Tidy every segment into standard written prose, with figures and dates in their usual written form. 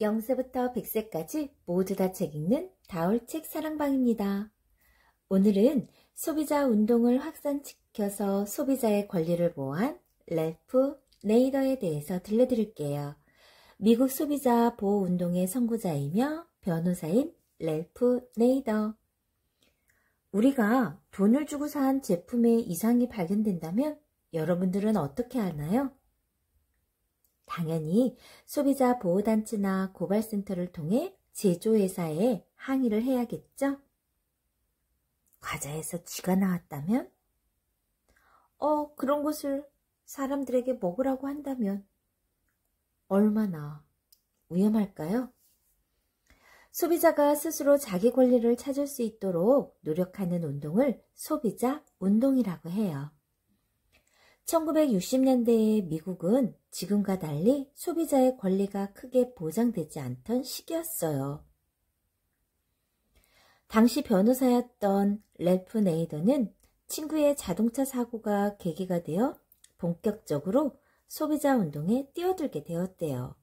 0세부터 100세까지 모두 다 책 읽는 다올책 사랑방입니다. 오늘은 소비자 운동을 확산시켜서 소비자의 권리를 보호한 랠프 네이더에 대해서 들려드릴게요. 미국 소비자 보호 운동의 선구자이며 변호사인 랠프 네이더. 우리가 돈을 주고 산 제품에 이상이 발견된다면 여러분들은 어떻게 하나요? 당연히 소비자 보호단체나 고발센터를 통해 제조회사에 항의를 해야겠죠? 과자에서 쥐가 나왔다면? 그런 것을 사람들에게 먹으라고 한다면 얼마나 위험할까요? 소비자가 스스로 자기 권리를 찾을 수 있도록 노력하는 운동을 소비자 운동이라고 해요. 1960년대의 미국은 지금과 달리 소비자의 권리가 크게 보장되지 않던 시기였어요. 당시 변호사였던 랠프 네이더는 친구의 자동차 사고가 계기가 되어 본격적으로 소비자 운동에 뛰어들게 되었대요.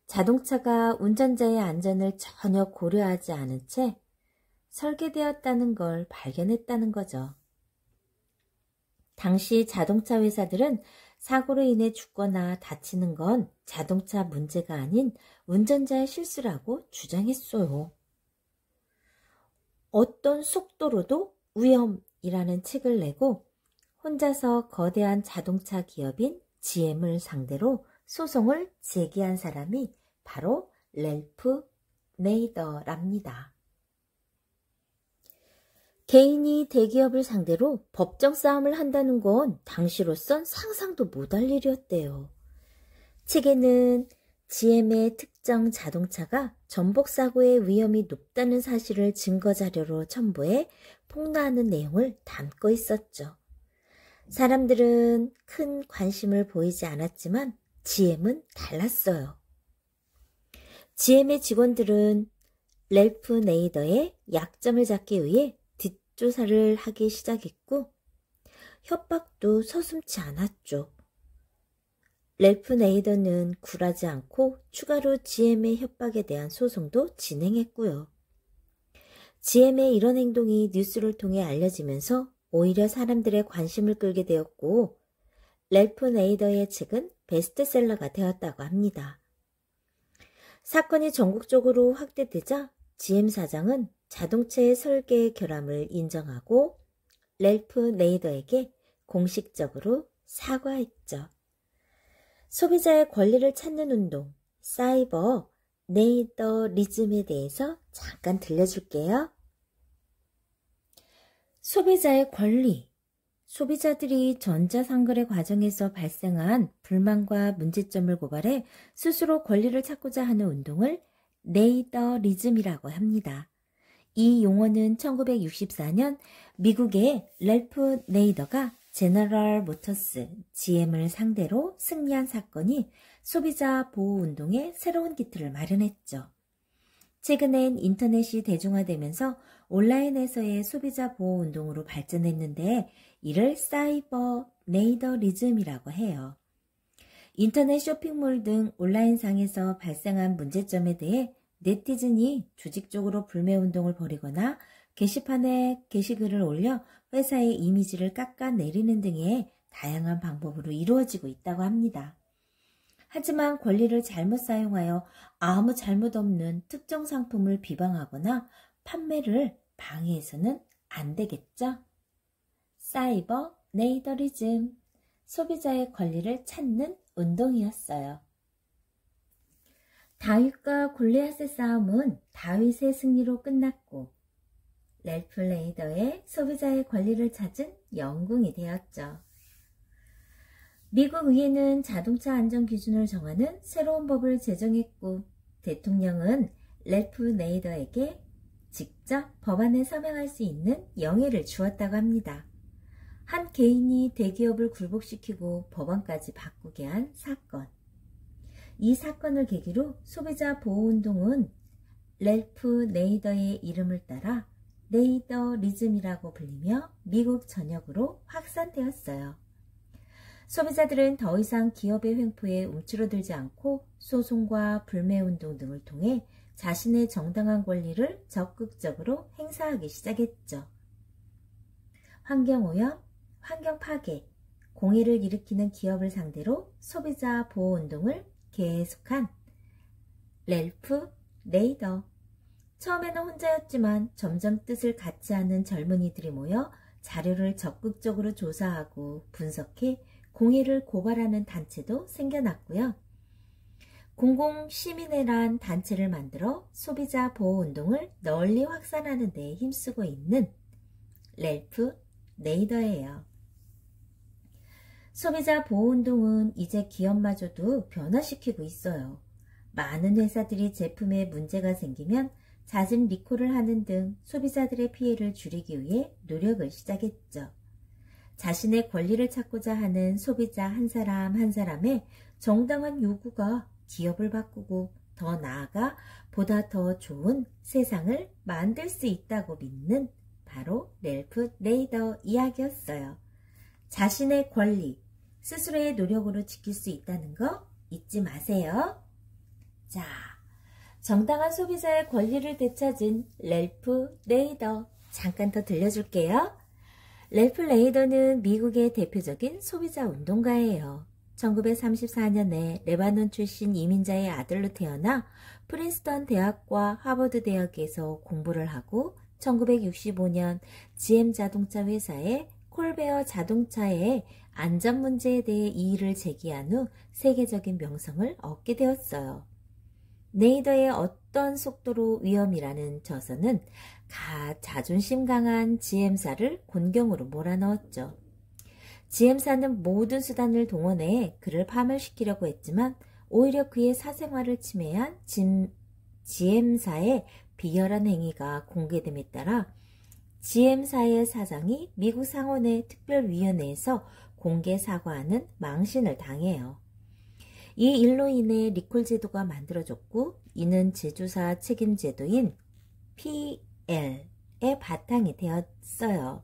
자동차가 운전자의 안전을 전혀 고려하지 않은 채 설계되었다는 걸 발견했다는 거죠. 당시 자동차 회사들은 사고로 인해 죽거나 다치는 건 자동차 문제가 아닌 운전자의 실수라고 주장했어요. 어떤 속도로도 위험이라는 책을 내고 혼자서 거대한 자동차 기업인 GM을 상대로 소송을 제기한 사람이 바로 랠프 네이더랍니다. 개인이 대기업을 상대로 법정 싸움을 한다는 건 당시로선 상상도 못할 일이었대요. 책에는 GM의 특정 자동차가 전복사고의 위험이 높다는 사실을 증거자료로 첨부해 폭로하는 내용을 담고 있었죠. 사람들은 큰 관심을 보이지 않았지만 GM은 달랐어요. GM의 직원들은 랠프 네이더의 약점을 잡기 위해 뒷조사를 하기 시작했고 협박도 서슴지 않았죠. 랠프 네이더는 굴하지 않고 추가로 GM의 협박에 대한 소송도 진행했고요. GM의 이런 행동이 뉴스를 통해 알려지면서 오히려 사람들의 관심을 끌게 되었고 랠프 네이더의 책은 베스트셀러가 되었다고 합니다. 사건이 전국적으로 확대되자 GM 사장은 자동차의 설계 결함을 인정하고 랠프 네이더에게 공식적으로 사과했죠. 소비자의 권리를 찾는 운동, 사이버 네이더리즘에 대해서 잠깐 들려줄게요. 소비자의 권리. 소비자들이 전자상거래 과정에서 발생한 불만과 문제점을 고발해 스스로 권리를 찾고자 하는 운동을 네이더리즘이라고 합니다. 이 용어는 1964년 미국의 랠프 네이더가 제너럴 모터스 GM을 상대로 승리한 사건이 소비자 보호 운동의 새로운 기틀을 마련했죠. 최근엔 인터넷이 대중화되면서 온라인에서의 소비자 보호 운동으로 발전했는데 이를 사이버 네이더리즘이라고 해요. 인터넷 쇼핑몰 등 온라인상에서 발생한 문제점에 대해 네티즌이 조직적으로 불매운동을 벌이거나 게시판에 게시글을 올려 회사의 이미지를 깎아내리는 등의 다양한 방법으로 이루어지고 있다고 합니다. 하지만 권리를 잘못 사용하여 아무 잘못 없는 특정 상품을 비방하거나 판매를 방해해서는 안 되겠죠? 사이버 네이더리즘, 소비자의 권리를 찾는 운동이었어요. 다윗과 골리앗의 싸움은 다윗의 승리로 끝났고 랠프 네이더의 소비자의 권리를 찾은 영웅이 되었죠. 미국 의회는 자동차 안전 기준을 정하는 새로운 법을 제정했고 대통령은 랠프 네이더에게 직접 법안에 서명할 수 있는 영예를 주었다고 합니다. 한 개인이 대기업을 굴복시키고 법안까지 바꾸게 한 사건. 이 사건을 계기로 소비자 보호운동은 랠프 네이더의 이름을 따라 네이더리즘이라고 불리며 미국 전역으로 확산되었어요. 소비자들은 더 이상 기업의 횡포에 움츠러들지 않고 소송과 불매운동 등을 통해 자신의 정당한 권리를 적극적으로 행사하기 시작했죠. 환경오염, 환경파괴, 공해를 일으키는 기업을 상대로 소비자 보호운동을 계속한 랠프 네이더. 처음에는 혼자였지만 점점 뜻을 같이 하는 젊은이들이 모여 자료를 적극적으로 조사하고 분석해 공해를 고발하는 단체도 생겨났고요. 공공시민회란 단체를 만들어 소비자 보호운동을 널리 확산하는 데 힘쓰고 있는 랠프 네이더예요. 소비자 보호운동은 이제 기업마저도 변화시키고 있어요. 많은 회사들이 제품에 문제가 생기면 잦은 리콜을 하는 등 소비자들의 피해를 줄이기 위해 노력을 시작했죠. 자신의 권리를 찾고자 하는 소비자 한 사람 한 사람의 정당한 요구가 기업을 바꾸고 더 나아가 보다 더 좋은 세상을 만들 수 있다고 믿는 바로 랠프 네이더 이야기였어요. 자신의 권리, 스스로의 노력으로 지킬 수 있다는 거 잊지 마세요. 자, 정당한 소비자의 권리를 되찾은 랠프 네이더 잠깐 더 들려줄게요. 랠프 네이더는 미국의 대표적인 소비자 운동가예요. 1934년에 레바논 출신 이민자의 아들로 태어나 프린스턴 대학과 하버드 대학에서 공부를 하고 1965년 GM 자동차 회사의 콜베어 자동차의 안전 문제에 대해 이의를 제기한 후 세계적인 명성을 얻게 되었어요. 네이더의 어떤 속도로 위험이라는 저서는 자존심 강한 GM사를 곤경으로 몰아넣었죠. GM사는 모든 수단을 동원해 그를 파멸시키려고 했지만 오히려 그의 사생활을 침해한 GM사의 비열한 행위가 공개됨에 따라 GM사의 사장이 미국 상원의 특별위원회에서 공개 사과하는 망신을 당해요. 이 일로 인해 리콜 제도가 만들어졌고 이는 제조사 책임 제도인 PL의 바탕이 되었어요.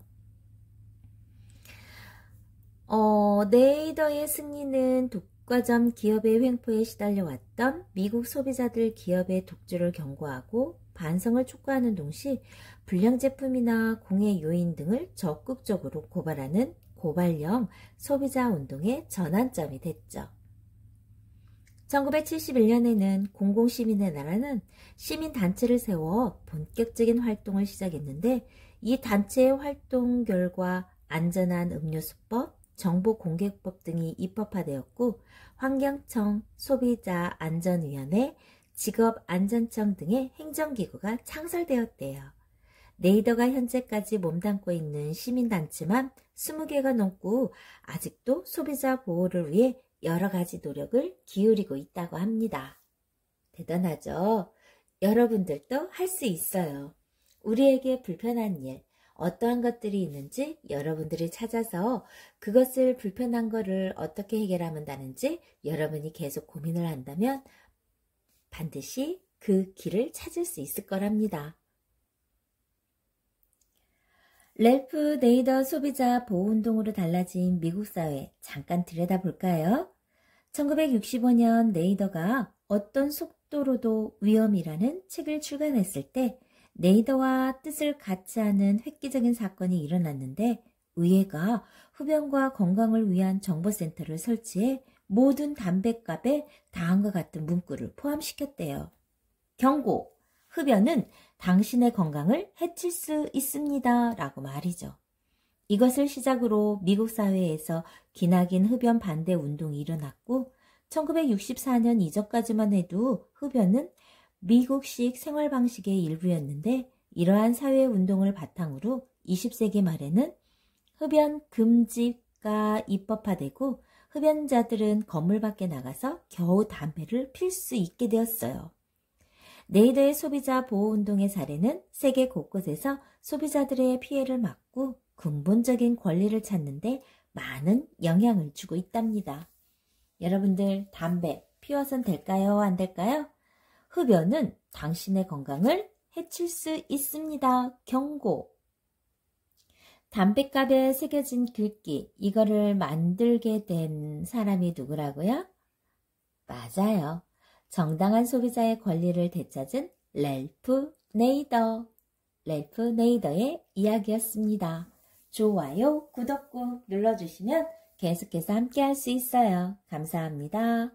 네이더의 승리는 독과점 기업의 횡포에 시달려왔던 미국 소비자들 기업의 독주를 경고하고 반성을 촉구하는 동시에 불량 제품이나 공해 요인 등을 적극적으로 고발하는 고발형 소비자 운동의 전환점이 됐죠. 1971년에는 공공시민의 나라는 시민단체를 세워 본격적인 활동을 시작했는데 이 단체의 활동 결과 안전한 음료수법, 정보공개법 등이 입법화되었고 환경청, 소비자안전위원회, 직업안전청 등의 행정기구가 창설되었대요. 네이더가 현재까지 몸담고 있는 시민단체만 20개가 넘고 아직도 소비자 보호를 위해 여러 가지 노력을 기울이고 있다고 합니다. 대단하죠? 여러분들도 할 수 있어요. 우리에게 불편한 일, 어떠한 것들이 있는지 여러분들이 찾아서 그것을 불편한 거를 어떻게 해결하면 되는지 여러분이 계속 고민을 한다면 반드시 그 길을 찾을 수 있을 거랍니다. 랠프 네이더 소비자 보호운동으로 달라진 미국 사회 잠깐 들여다볼까요? 1965년 네이더가 어떤 속도로도 위험이라는 책을 출간했을 때 네이더와 뜻을 같이 하는 획기적인 사건이 일어났는데 의회가 흡연과 건강을 위한 정보센터를 설치해 모든 담뱃값에 다음과 같은 문구를 포함시켰대요. 경고! 흡연은 당신의 건강을 해칠 수 있습니다. 라고 말이죠. 이것을 시작으로 미국 사회에서 기나긴 흡연 반대 운동이 일어났고 1964년 이전까지만 해도 흡연은 미국식 생활 방식의 일부였는데 이러한 사회 운동을 바탕으로 20세기 말에는 흡연 금지가 입법화되고 흡연자들은 건물 밖에 나가서 겨우 담배를 필 수 있게 되었어요. 네이더의 소비자 보호운동의 사례는 세계 곳곳에서 소비자들의 피해를 막고 근본적인 권리를 찾는데 많은 영향을 주고 있답니다. 여러분들 담배 피워선 될까요? 안 될까요? 흡연은 당신의 건강을 해칠 수 있습니다. 경고! 담뱃갑에 새겨진 글귀, 이거를 만들게 된 사람이 누구라고요? 맞아요. 정당한 소비자의 권리를 되찾은 랠프 네이더. 랠프 네이더의 이야기였습니다. 좋아요, 구독 꾹 눌러주시면 계속해서 함께 할 수 있어요. 감사합니다.